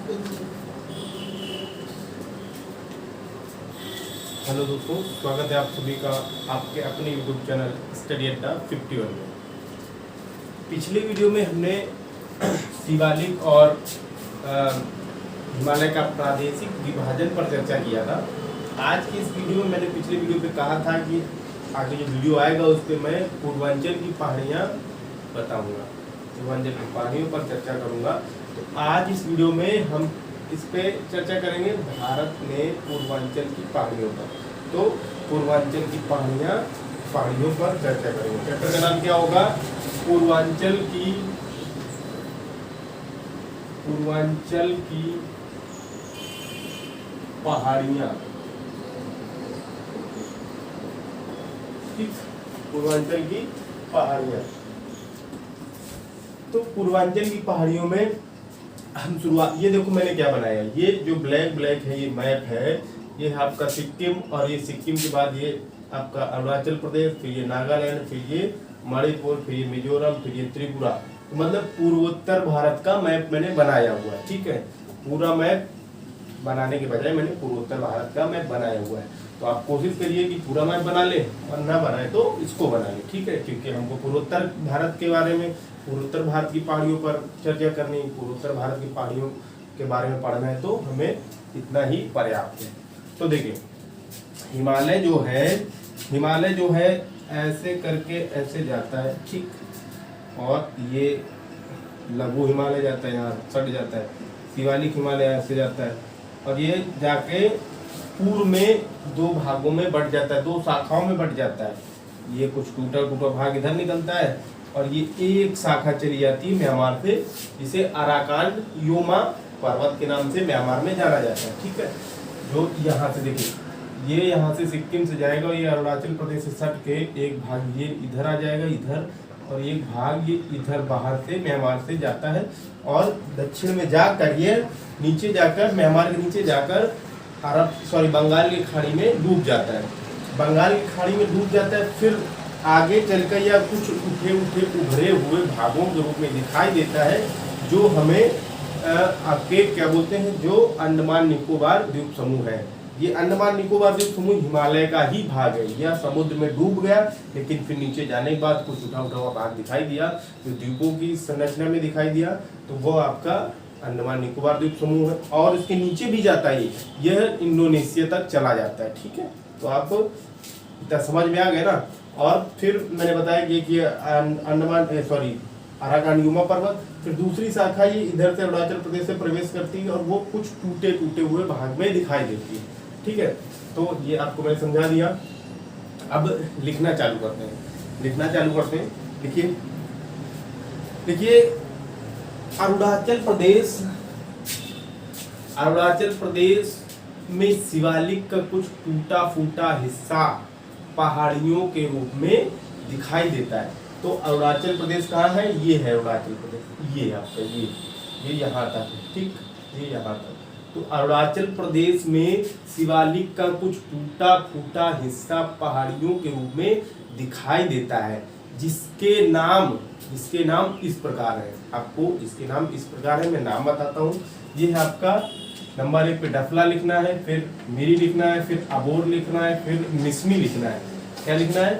Hello दोस्तों, स्वागत है आप सभी का आपके अपने यूट्यूब चैनल स्टडी अड्डा 51 में। पिछले वीडियो में हमने शिवालिक और हिमालय का प्रादेशिक विभाजन पर चर्चा किया था। आज की इस वीडियो में मैंने पिछले वीडियो पे कहा था कि आगे जो वीडियो आएगा उस पर मैं पूर्वांचल की पहाड़ियाँ बताऊँगा, पूर्वांचल की पहाड़ियों पर चर्चा करूँगा। तो आज इस वीडियो में हम इस पे चर्चा करेंगे भारत में पूर्वांचल की पहाड़ियों पर। तो पूर्वांचल की पहाड़ियों पर चर्चा करेंगे। चैप्टर का नाम क्या होगा? पूर्वांचल की पहाड़ियाँ। ठीक, पूर्वांचल की पहाड़ियाँ। तो पूर्वांचल की पहाड़ियों में हम शुरुआत, ये देखो मैंने क्या बनाया, ये जो ब्लैक है ये मैप है, ये है आपका सिक्किम, और ये सिक्किम के बाद ये आपका अरुणाचल प्रदेश, फिर ये नागालैंड, फिर ये मणिपुर, फिर ये मिजोरम, फिर ये त्रिपुरा। तो मतलब पूर्वोत्तर भारत का मैप मैंने बनाया हुआ है। ठीक है, पूरा मैप बनाने के बजाय मैंने पूर्वोत्तर भारत का मैप बनाया हुआ है। तो आप कोशिश करिए कि पूरा मैप बना ले, और ना बनाए तो इसको बना ले। ठीक है, क्योंकि हमको पूर्वोत्तर भारत के बारे में, पूर्वोत्तर भारत की पहाड़ियों पर चर्चा करनी, पूर्वोत्तर भारत की पहाड़ियों के बारे में पढ़ना है, तो हमें इतना ही पर्याप्त है। तो देखिए, हिमालय जो है ऐसे करके ऐसे जाता है। ठीक, और ये लघु हिमालय जाता है, यहाँ सट जाता है। शिवालिक हिमालय ऐसे जाता है, और ये जाके पूर्व में दो भागों में बट जाता है, दो शाखाओं में बट जाता है। ये कुछ टूटा भाग इधर निकलता है, और ये एक शाखा चली जाती है म्यांमार से, जिसे अराकान योमा पर्वत के नाम से म्यांमार में जाना जाता है। ठीक है, जो यहाँ से देखिए, ये यहाँ से सिक्किम से जाएगा, ये अरुणाचल प्रदेश से सट के एक भाग ये इधर आ जाएगा इधर, और एक भाग ये इधर बाहर से म्यांमार से जाता है, और दक्षिण में जाकर ये नीचे जाकर म्यांमार के नीचे जाकर बंगाल की खाड़ी में डूब जाता है। बंगाल की खाड़ी में डूब जाता है, फिर आगे चलकर या कुछ उभरे हुए भागों के रूप में दिखाई देता है, जो हमें आपके क्या बोलते हैं, जो अंडमान निकोबार द्वीप समूह है। ये अंडमान निकोबार द्वीप समूह हिमालय का ही भाग है। यह समुद्र में डूब गया, लेकिन फिर नीचे जाने के बाद कुछ उठा हुआ भाग दिखाई दिया, जो द्वीपों की संरचना में दिखाई दिया, तो वो आपका अंडमान निकोबार द्वीप समूह है। और इसके नीचे भी जाता है, यह इंडोनेशिया तक चला जाता है। ठीक है, तो आप इतना समझ में आ गया ना। और फिर मैंने बताया कि अराकान योमा पर्वत, फिर दूसरी शाखा ये इधर से अरुणाचल प्रदेश से प्रवेश करती है, और वो कुछ टूटे हुए भाग में दिखाई देती है। ठीक है, तो ये आपको मैं समझा दिया। अब लिखना चालू करते हैं। देखिए अरुणाचल प्रदेश में शिवालिक का कुछ टूटा फूटा हिस्सा पहाड़ियों के रूप में दिखाई देता है। तो अरुणाचल प्रदेश कहाँ है? ये है अरुणाचल प्रदेश, ये आपका ये यहाँ तक है। ठीक, ये यहाँ तक। तो अरुणाचल प्रदेश में शिवालिक का कुछ टूटा फूटा हिस्सा पहाड़ियों के रूप में दिखाई देता है, जिसके नाम इस प्रकार है। आपको इसके नाम इस प्रकार है, मैं नाम बताता हूँ। ये है आपका नंबर 1 पे डफला लिखना है, फिर मिरी लिखना है, फिर अबोर लिखना है, फिर मिस्मी लिखना है। क्या लिखना है?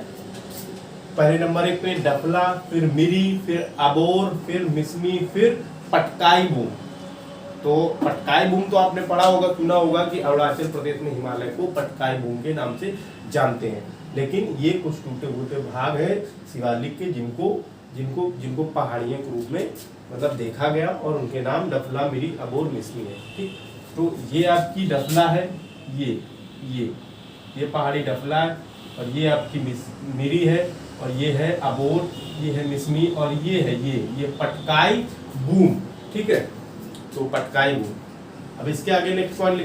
पहले नंबर 1 पे डफला, फिर मिरी, फिर अबोर, फिर मिस्मी, फिर पटकाई बूम। तो पटकाई बूम तो आपने पढ़ा होगा, सुना होगा कि अरुणाचल प्रदेश में हिमालय को पटकाई बूम के नाम से जानते हैं। लेकिन ये कुछ टूटे फूटे भाग है शिवालिक के, जिनको पहाड़ियों के रूप में मतलब देखा गया, और उनके नाम डफला, मिरी, अबोर, मिस्मी है। ठीक, तो ये आपकी डफला है, ये पहाड़ी डफला है, और ये आपकी मिरी है, और ये है अबोर, ये है मिस्मी, और ये है ये पटकाई बूम। ठीक है, तो पटकाई बूम। अब इसके आगे नेक्स्ट पॉइंट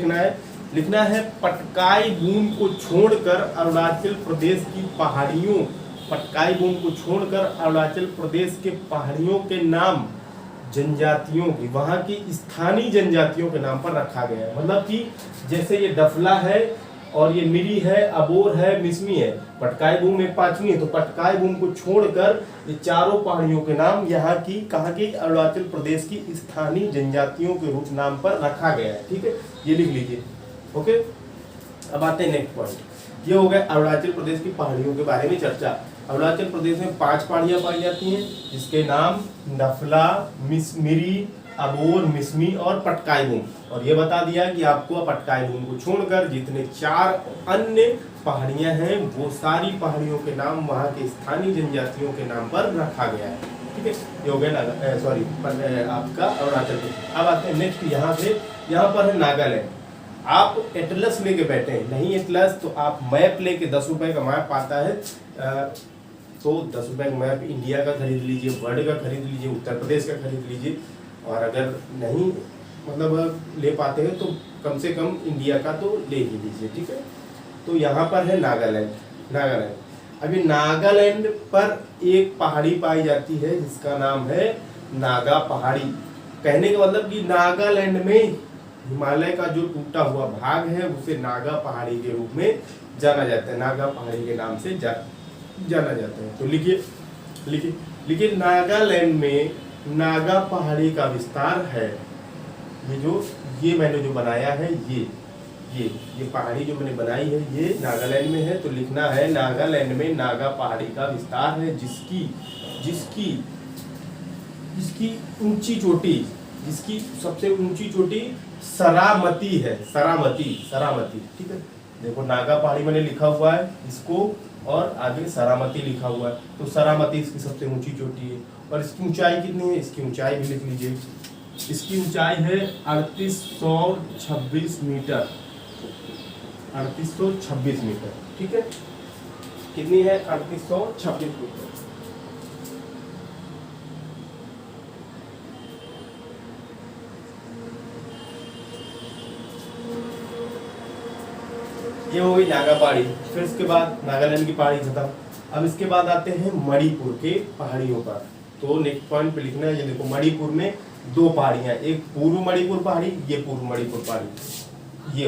लिखना है पटकाई बूम को छोड़कर अरुणाचल प्रदेश की पहाड़ियों, पटकाई बूम को छोड़कर अरुणाचल प्रदेश के पहाड़ियों के नाम जनजातियों की, वहाँ की स्थानीय जनजातियों के नाम पर रखा गया है। मतलब कि जैसे ये डफला है, और ये मिरी है, अबोर है, मिसमी है, पटकाई बूम एक पांचवी है। तो पटकाई बूम को छोड़कर ये चारों पहाड़ियों के नाम यहाँ की कहाँ की अरुणाचल प्रदेश की स्थानीय जनजातियों के रूप नाम पर रखा गया है। ठीक है, ये लिख लीजिए। ओके, अब आते हैं नेक्स्ट पॉइंट। ये हो गया अरुणाचल प्रदेश की पहाड़ियों के बारे में चर्चा। अरुणाचल प्रदेश में 5 पहाड़ियां पाई जाती हैं जिसके नाम नफला, मिरी, अबोर, मिसमी और पटकाई बूम। और ये बता दिया कि आपको पटकाई बूम को छोड़कर जितने 4 अन्य पहाड़ियां हैं वो सारी पहाड़ियों के नाम वहाँ के स्थानीय जनजातियों के नाम पर रखा गया है। ठीक है, ये हो गया आपका अरुणाचल प्रदेश। अब आते हैं नेक्स्ट, यहाँ पर है नागालैंड। आप एटलस लेके बैठे हैं, नहीं एटलस तो आप मैप लेके 10 रुपए का मैप आता है, तो 10 रुपए का मैप इंडिया का खरीद लीजिए, वर्ल्ड का खरीद लीजिए, उत्तर प्रदेश का खरीद लीजिए। और अगर नहीं मतलब ले पाते हैं तो कम से कम इंडिया का तो ले ही लीजिए। ठीक है, तो यहाँ पर है नागालैंड। अभी नागालैंड पर एक पहाड़ी पाई जाती है जिसका नाम है नागा पहाड़ी। कहने का मतलब कि नागालैंड में हिमालय का जो टूटा हुआ भाग है उसे नागा पहाड़ी के रूप में जाना जाता है, नागा पहाड़ी के नाम से जाना जाता है। तो लिखिए नागालैंड में नागा पहाड़ी का विस्तार है। ये मैंने जो बनाया है ये पहाड़ी जो मैंने बनाई है ये नागालैंड में है। तो लिखना है नागालैंड में नागा पहाड़ी का विस्तार है जिसकी ऊंची चोटी, जिसकी सबसे ऊंची चोटी सरामती है। सरामती। ठीक है, देखो नागा पहाड़ी मैंने लिखा हुआ है इसको और आगे सरामती लिखा हुआ है। तो सरामती इसकी सबसे ऊंची चोटी है। और इसकी ऊंचाई कितनी है, इसकी ऊंचाई भी लिख लीजिए। इसकी ऊंचाई है 3826 मीटर। 3826 मीटर। ठीक है, कितनी है 3826 मीटर। ये हो गई नागा पहाड़ी। फिर इसके बाद नागालैंड की पहाड़ी खत्म। अब इसके बाद आते हैं मणिपुर के पहाड़ियों पर। तो नेक्स्ट पॉइंट पे लिखना है, ये देखो मणिपुर में 2 पहाड़ियां, एक पूर्व मणिपुर पहाड़ी, ये पूर्व मणिपुर पहाड़ी, ये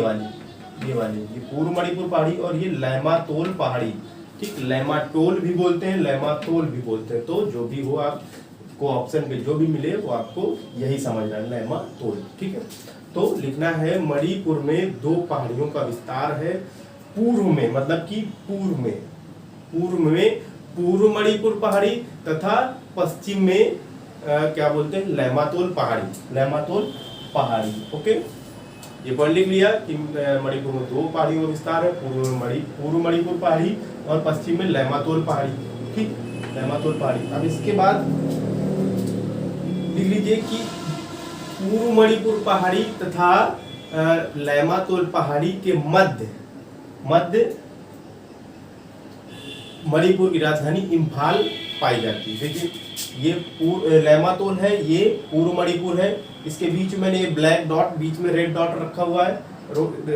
पूर्व मणिपुर पहाड़ी और ये लैमातोल पहाड़ी। ठीक, लैमाटोल भी बोलते हैं, लैमातोल भी बोलते हैं। तो जो भी हो आपको ऑप्शन पे जो भी मिले वो आपको यही समझना है, लैमातोल। ठीक है, तो लिखना है मणिपुर में 2 पहाड़ियों का विस्तार है। पूर्व में मतलब कि पूर्व मणिपुर पहाड़ी तथा पश्चिम में क्या बोलते हैं लैमातोल पहाड़ी। ओके, ये पढ़ लिख लिया कि मणिपुर में 2 पहाड़ियों का विस्तार है, पूर्व मणिपुर पहाड़ी और पश्चिम में लैमातोल पहाड़ी। ठीक, लैमातोल पहाड़ी। अब इसके बाद लिख लीजिए कि पूर्व मणिपुर पहाड़ी तथा लैमातोल पहाड़ी के मध्य मणिपुर की राजधानी इम्फाल पाई जाती है। देखिए ये लैमातोल है, ये पूर्व मणिपुर है। इसके बीच में ये ब्लैक डॉट, बीच में रेड डॉट रखा हुआ है,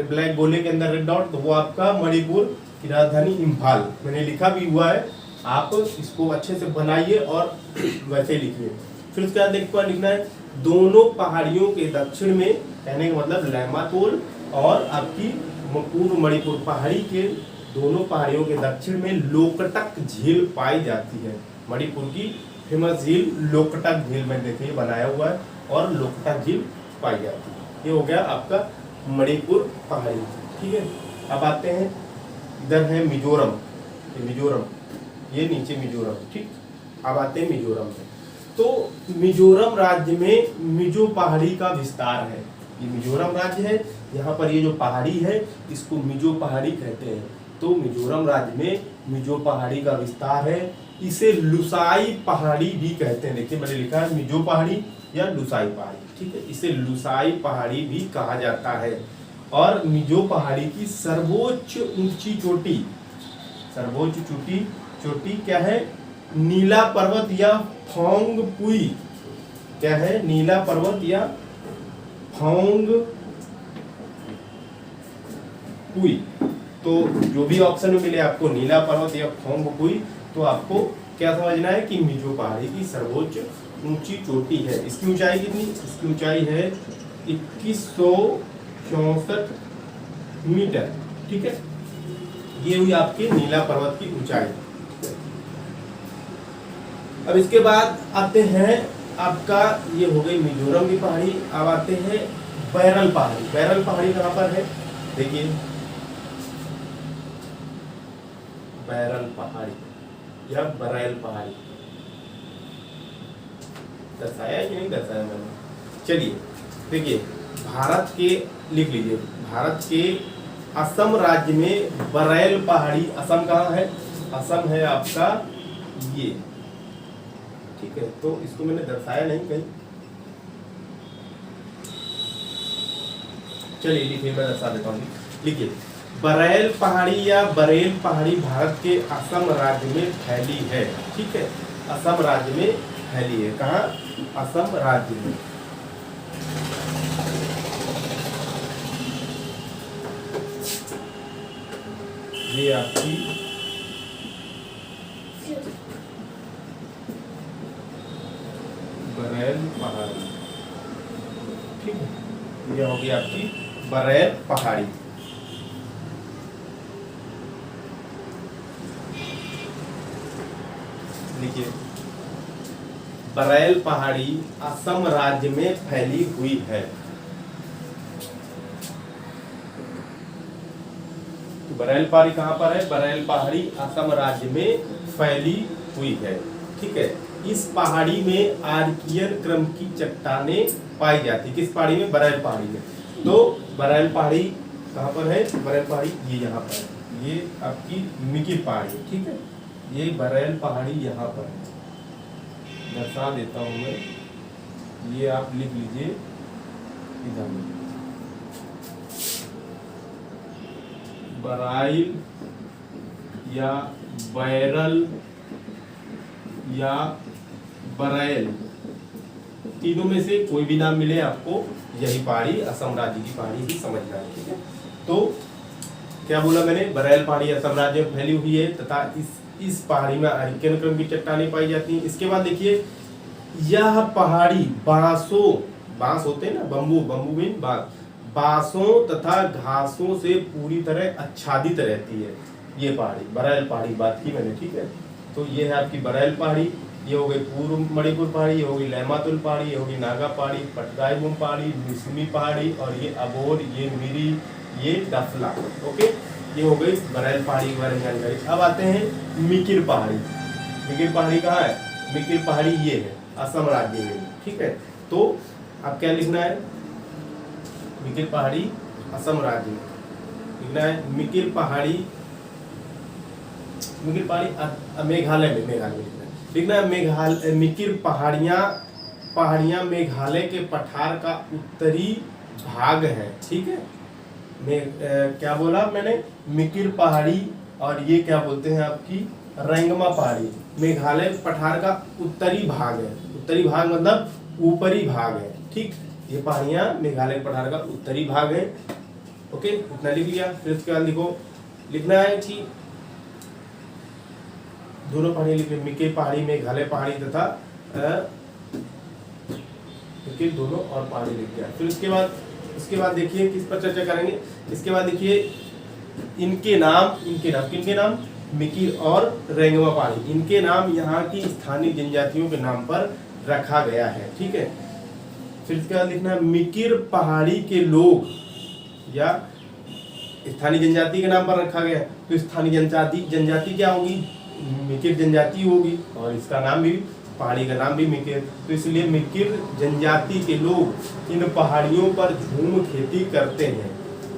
ब्लैक गोले के अंदर रेड डॉट, तो वो आपका मणिपुर की राजधानी इम्फाल मैंने लिखा भी हुआ है। आप इसको अच्छे से बनाइए और वैसे लिखिए। फिर उसके बाद लिखना है दोनों पहाड़ियों के दक्षिण में, कहने का मतलब लैमातोल और आपकी पूर्व मणिपुर पहाड़ी के दोनों पहाड़ियों के दक्षिण में लोकटक झील पाई जाती है। मणिपुर की फेमस झील लोकटक झील में देखिए बनाया हुआ है और लोकटक झील पाई जाती है। ये हो गया आपका मणिपुर पहाड़ी। ठीक है, अब आते हैं इधर है मिजोरम, ये नीचे मिजोरम। ठीक, अब आते हैं मिजोरम में। तो मिजोरम राज्य में मिजो पहाड़ी का विस्तार है। ये मिजोरम राज्य है, यहाँ पर ये जो पहाड़ी है इसको मिजो पहाड़ी कहते हैं। तो मिजोरम राज्य में मिजो पहाड़ी का विस्तार है। इसे लुसाई पहाड़ी भी कहते हैं। देखिए मैंने लिखा है मिजो पहाड़ी या लुसाई पहाड़ी। ठीक है, इसे लुसाई पहाड़ी भी कहा जाता है। और मिजो पहाड़ी की सर्वोच्च ऊंची चोटी क्या है, नीला पर्वत या फोंग पुई। क्या है, नीला पर्वत या फोंग पुई। तो जो भी ऑप्शन में मिले आपको नैनीला पर्वत या फोंग पुई, तो आपको क्या समझना है कि मिजो पहाड़ी की सर्वोच्च ऊंची चोटी है। इसकी ऊंचाई कितनी, इसकी ऊंचाई है 2164 मीटर। ठीक है, ये हुई आपकी नीला पर्वत की ऊंचाई। अब इसके बाद आते हैं आपका, ये हो गई मिजोरम की पहाड़ी। अब आते हैं बैरल पहाड़ी। बैरल पहाड़ी कहाँ पर है, देखिए बैरल पहाड़ी या बरैल पहाड़ी, दर्शाया कि नहीं दर्शाया मैंने? चलिए देखिए, भारत के, लिख लीजिए, भारत के असम राज्य में बरैल पहाड़ी, असम कहाँ है, असम है आपका ये, ठीक है। तो इसको मैंने दर्शाया नहीं कहीं, चलिए लिखिए, मैं दर्शा देता हूँ। लिखिए, बरैल पहाड़ी या बरेल पहाड़ी भारत के असम राज्य में फैली है, ठीक है, असम राज्य में फैली है। कहाँ, असम राज्य में। ये आपकी बरैल पहाड़ी, ठीक है, ये होगी आपकी बरैल पहाड़ी। लिखिए, बरैल पहाड़ी असम राज्य में फैली हुई है। तो बरैल पहाड़ी कहाँ पर है, बरैल पहाड़ी असम राज्य में फैली हुई है, ठीक है। इस पहाड़ी में आर्कियन क्रम की चट्टानें पाई जाती, किस पहाड़ी में, बरैल पहाड़ी में। तो बरैल पहाड़ी कहाँ पर है, बरैल पहाड़ी ये यहाँ पर है, ये आपकी मिकिर पहाड़ी, ठीक है, ये बरैल पहाड़ी यहाँ पर है, दर्शा देता हूँ मैं, ये आप लिख लीजिए इधर में, बराइल या बैरल या बरैल, तीनों में से कोई भी नाम मिले आपको, यही पहाड़ी असम राज्य की पहाड़ी ही समझना है, ठीक है। तो क्या बोला मैंने, बरैल पहाड़ी असम राज्य में फैली हुई है तथा इस पहाड़ी में आर्कियन क्रम की चट्टानें पाई जाती हैं। इसके बाद देखिए, यह पहाड़ी बांसों, बांस होते हैं ना, बम्बू, बम्बू मीन बांस, बांसों तथा घासों से पूरी तरह आच्छादित रहती है। ये पहाड़ी बरैल पहाड़ी बात की मैंने, ठीक है। तो ये है आपकी बरैल पहाड़ी, ये हो गई पूर्व मणिपुर पहाड़ी, ये हो गई लहमातुल पहाड़ी, ये हो गई नागा पहाड़ी, पटगाईबुम पहाड़ी, मिसमी पहाड़ी, और ये अबोर, ये मिरी, ये डफला, ओके। ये हो गई बरैल पहाड़ी के बारे में जानकारी। अब आते हैं मिकिर पहाड़ी। मिकिर पहाड़ी कहाँ है, मिकिर पहाड़ी ये है असम राज्य में, ठीक है। तो अब क्या लिखना है, मिकिर पहाड़ी असम राज्य में लिखना है, मिकिर पहाड़ी, मिकिर पहाड़ी मेघालय में, मेघालय में लिखना है, मिकिर पहाड़ियाँ मेघालय के पठार का उत्तरी भाग है, ठीक है। क्या बोला मैंने, मिकिर पहाड़ी, और ये क्या बोलते हैं आपकी रेंगमा पहाड़ी, मेघालय पठार का उत्तरी भाग है। उत्तरी भाग मतलब ऊपरी भाग है, ठीक। ये पहाड़ियाँ मेघालय पठार का उत्तरी भाग है, ओके, इतना लिख लिया। फिर उसके बाद लिखना है कि दोनों पहाड़ी लिखे, मिकिर पहाड़ी मेघालय पहाड़ी तथा मिकिर दोनों और पहाड़ी लिख दिया। फिर उसके बाद देखिए किस पर चर्चा करेंगे। इसके बाद देखिए इनके नाम, किनके नाम, मिकिर और रेंगमा पहाड़ी, इनके नाम यहाँ की स्थानीय जनजातियों के नाम पर रखा गया है, ठीक है। फिर इसके बाद लिखना, मिकिर पहाड़ी के लोग या स्थानीय जनजाति के नाम पर रखा गया है। तो स्थानीय जनजाति क्या होगी, मिकिर जनजाति होगी, और इसका नाम भी, पहाड़ी का नाम भी मिकिर। तो इसलिए मिकिर जनजाति के लोग इन पहाड़ियों पर झूम खेती करते हैं।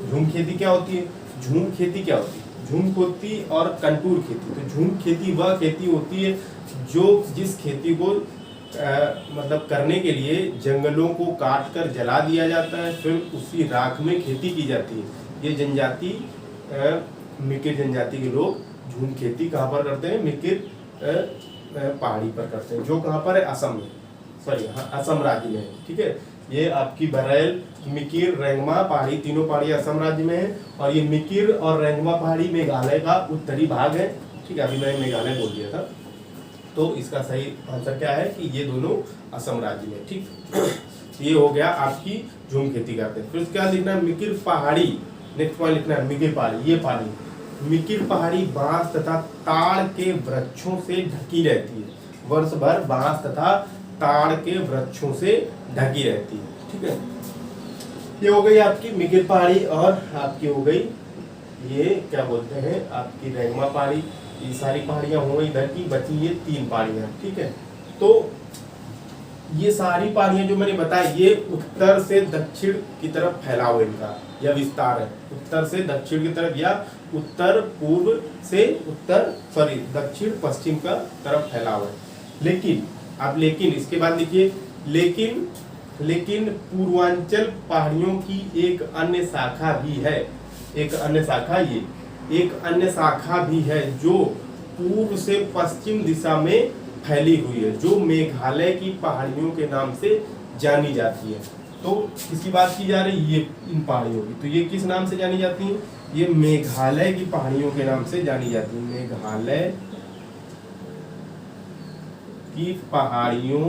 झूम खेती क्या होती है, झूम खेती क्या होती है, झूम खेती और कंटूर खेती। तो झूम खेती वह खेती होती है जिस खेती को मतलब करने के लिए जंगलों को काट कर जला दिया जाता है, फिर उसी राख में खेती की जाती है। ये जनजाति मिकिर जनजाति के लोग झूम खेती कहाँ पर करते हैं, मिकिर पहाड़ी पर करते हैं, जो कहाँ पर है, असम में, सॉरी असम राज्य में है, ठीक है। ये आपकी बरैल, मिकिर, रेंगमा पहाड़ी, तीनों पहाड़ी असम राज्य में है, और ये मिकिर और रेंगमा पहाड़ी मेघालय का उत्तरी भाग है, ठीक है। अभी मैंने मेघालय बोल दिया था, तो इसका सही आंसर क्या है कि ये दोनों असम राज्य में, ठीक। ये हो गया आपकी झूम खेती करते हैं। फिर उसके बाद लिखना, मिकिर पहाड़ी नेक्स्ट पॉइंट लिखना है मिकिर पहाड़ी। ये पहाड़ी मिकिर पहाड़ी बांस तथा ताड़ के वृक्षों से ढकी रहती है, वर्ष भर बांस तथा ताड़ के वृक्षों से ढकी रहती है। ठीक है, ये हो गई आपकी मिकिर पहाड़ी और आपकी हो गई ये क्या बोलते हैं आपकी रेंगमा पहाड़ी। ये सारी पहाड़ियां हो गई इधर की, बची ये 3 पहाड़ियां। ठीक है, तो ये सारी पहाड़ियां जो मैंने बताई ये उत्तर से दक्षिण की तरफ फैलाव इनका या विस्तार है, उत्तर से दक्षिण की तरफ या उत्तर पूर्व से दक्षिण पश्चिम का तरफ फैलाव है। लेकिन इसके बाद लिखिए लेकिन पूर्वांचल पहाड़ियों की एक अन्य शाखा भी है, एक अन्य शाखा भी है जो पूर्व से पश्चिम दिशा में फैली हुई है, जो मेघालय की पहाड़ियों के नाम से जानी जाती है। तो किसकी बात की जा रही है? ये इन पहाड़ियों की। तो ये किस नाम से जानी जाती है? ये मेघालय की पहाड़ियों के नाम से जानी जाती है, मेघालय की पहाड़ियों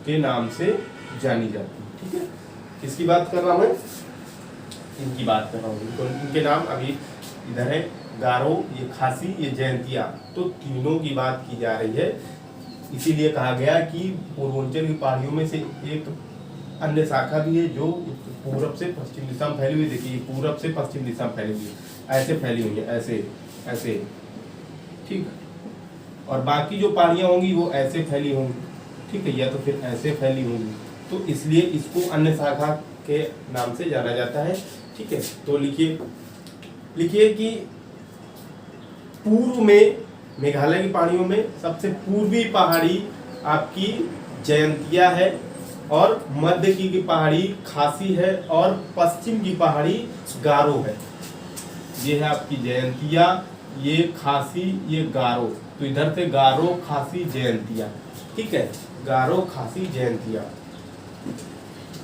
के नाम से जानी जाती है। ठीक है, किसकी बात कर रहा हूं मैं? इनकी बात कर रहा हूँ। इनके नाम अभी इधर है, गारो, ये खासी, ये जयंतिया, तो तीनों की बात की जा रही है। इसीलिए कहा गया कि पूर्वांचल की पहाड़ियों में से एक अन्य शाखा भी है जो पूरब से पश्चिम दिशा में फैली हुई। देखिए पूरब से पश्चिम दिशा में फैली हुई है, ऐसे फैली हुई है, ऐसे। ठीक, और बाकी जो पहाड़ियां होंगी वो ऐसे फैली होंगी। ठीक है, या तो फिर ऐसे फैली होंगी, तो इसलिए इसको अन्य शाखा के नाम से जाना जाता है। ठीक है, तो लिखिए कि पूर्व में मेघालय की पहाड़ियों में सबसे पूर्वी पहाड़ी आपकी जयंतिया है और मध्य की पहाड़ी खासी है और पश्चिम की पहाड़ी गारो है। ये है आपकी जयंतिया, ये खासी, ये गारो। तो इधर से गारो, खासी, जयंतिया। ठीक है, गारो, खासी, जयंतिया।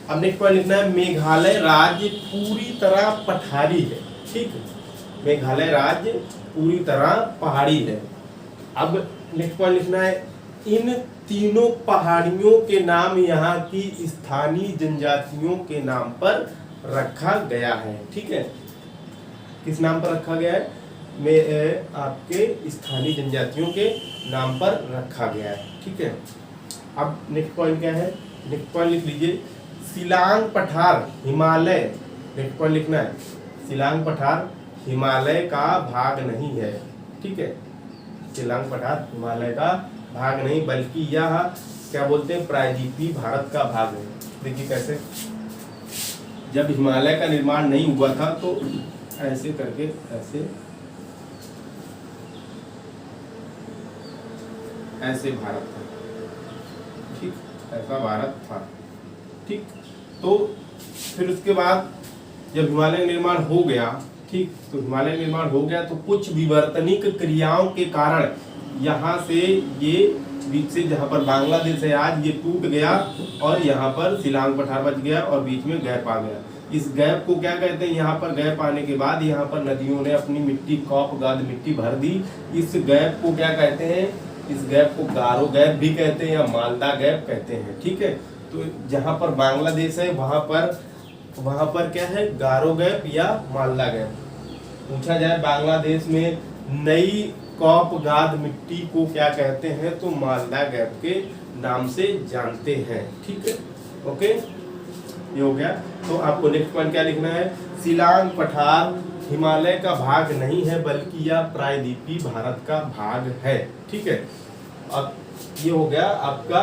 अब नेक्स्ट पॉइंट लिखना है मेघालय राज्य पूरी तरह पठारी है। ठीक है, मेघालय राज्य पूरी तरह पहाड़ी है। अब नेक्स्ट पॉइंट लिखना है इन तीनों पहाड़ियों के नाम यहाँ की स्थानीय जनजातियों के नाम पर रखा गया है। ठीक है, किस नाम पर रखा गया है? में आपके स्थानीय जनजातियों के नाम पर रखा गया है। ठीक है, अब नेक्स्ट पॉइंट क्या है? नेक्स्ट पॉइंट लिख लीजिए शिलांग पठार हिमालय। नेक्स्ट पॉइंट लिखना है शिलांग पठार हिमालय का भाग नहीं है। ठीक है, शिलांग पठार हिमालय का भाग नहीं बल्कि यह क्या बोलते हैं प्रायद्वीपीय भारत का भाग है। देखिए कैसे, जब हिमालय का निर्माण नहीं हुआ था तो ऐसे करके ऐसे भारत था। ठीक, ऐसा भारत था। ठीक, तो फिर उसके बाद जब हिमालय निर्माण हो गया, ठीक, तो हिमालय निर्माण हो गया तो कुछ विवर्तनिक क्रियाओं के कारण यहाँ से ये बीच से जहाँ पर बांग्लादेश है आज ये टूट गया और यहाँ पर शिलांग पठार बच गया और बीच में गैप आ गया। इस गैप को क्या कहते हैं? यहाँ पर गैप आने के बाद यहाँ पर नदियों ने अपनी मिट्टी कॉप गाद मिट्टी भर दी। इस गैप को क्या कहते हैं? इस गैप को गारो गैप भी कहते हैं या मालदा गैप कहते हैं। ठीक है, तो जहाँ पर बांग्लादेश है वहाँ पर क्या है? गारो गैप या मालदा गैप। पूछा जाए बांग्लादेश में नई कॉप गाद मिट्टी को क्या कहते हैं? तो मालदा गैप के नाम से जानते हैं। ठीक है, ओके, ये हो गया। तो आपको नेक्स्ट पॉइंट क्या लिखना है? शिलांग पठार हिमालय का भाग नहीं है बल्कि यह प्रायद्वीपीय भारत का भाग है। ठीक है, अब ये हो गया आपका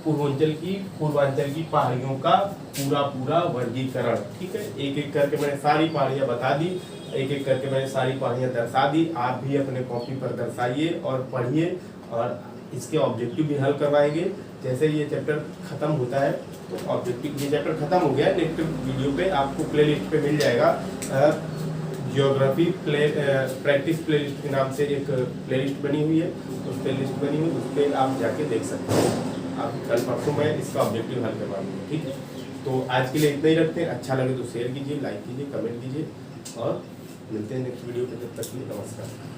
पूर्वांचल की पहाड़ियों का पूरा वर्गीकरण। ठीक है, एक एक करके मैंने सारी पहाड़ियां बता दी, एक एक करके मैंने सारी पहाड़ियां दर्शा दी। आप भी अपने कॉपी पर दर्शाइए और पढ़िए और इसके ऑब्जेक्टिव भी हल करवाएंगे। जैसे ये चैप्टर खत्म होता है तो ऑब्जेक्टिव, ये चैप्टर खत्म हो गया, नेक्स्ट वीडियो पे आपको प्लेलिस्ट पे मिल जाएगा जियोग्राफी प्रैक्टिस प्लेलिस्ट के नाम से एक प्लेलिस्ट बनी हुई है, उस प्लेलिस्ट बनी हुई उस पर आप जाके देख सकते हैं। आप कल परसों में इसका ऑब्जेक्टिव हल करवा दूँगा। ठीक है, तो आज के लिए इतना ही रखते हैं। अच्छा लगे तो शेयर कीजिए, लाइक कीजिए, कमेंट कीजिए और मिलते हैं नेक्स्ट वीडियो पे। तब तक के लिए नमस्कार।